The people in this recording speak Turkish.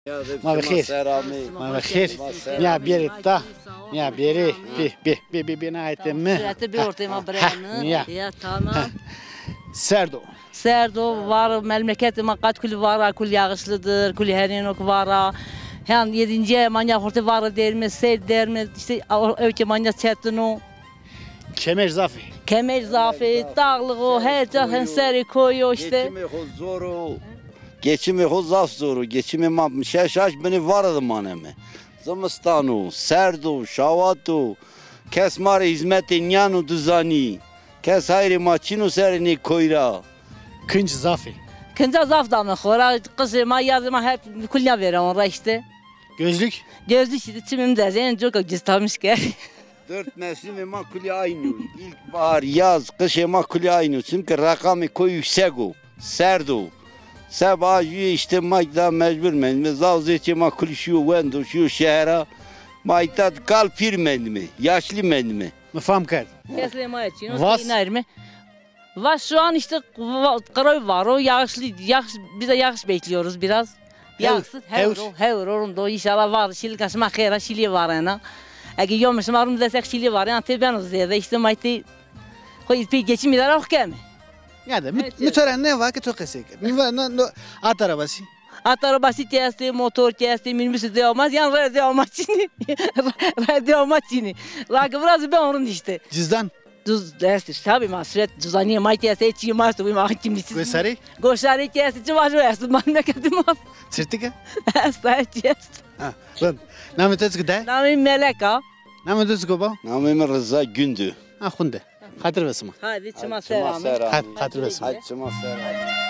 ما بخير ما بخير يا بيري تا يا بيري بي نهايتم Ya tamam. Serdo Serdo var, memleketim kat kulü var, kul yağışlıdır, kul herin ok var. Yani 7. manya hortu var der mi, seyir der mi, işte öyle manya çetino. Kemer Zafi Kemer zafi, dağlığı, her cahın seri koyuyor işte. Geçimi ho zaf zoru, geçimi mam şaş beni vardı maneme. Zamastanu, serdu, şavatu, kes mar hizmetin yanu düzani, kes hayri maçinu serini koyra. Kınç Zafi Kınca zaf da mı xora, kızıma yazıma hep kulya veren orada işte. Gözlük Gözlük işte çimimde, yani çok cıstamış ki. Dört mevsimi makuli aynı. İlkbahar, yaz, kış makuli aynı. Çünkü rakamı koy yüksek o. Serdu. Sabah işte mayda mecbur men. Zavzeci makuli şu vendo şu şehre. Mayda kal pir men mi? Yaşlı men mi? mefam kard Keslema için. Vas? Vas şu an işte karav var o yağışlı, biz de yağış bekliyoruz biraz. Yağsız, hevr orunda inşallah var. Şili kaçma khera şili var ana. Eğer yağmış marım desek şili var yani tabi ben o ziyade işte mayte koy bir geçim idare ok kemi. Yani müteren ne var ki çok esek at arabası At arabası testi, motor testi, minibüsü de olmaz yani radyo olmaz çini. Radyo olmaz çini. Lakin biraz ben onun işte. cüzdan Düz dersi tabi masret düzaniye mayte testi çi mas bu ma kimisi. gösteri Goşari testi çi var memleketim var. sırtıka Hasta testi. ha lan namı tezgü de Namim Meleka. namı tezgü ba Namım Rıza Gündü. ha hunde hatır vesma Hadi çıma selam. hatır vesma Hadi çıma selam.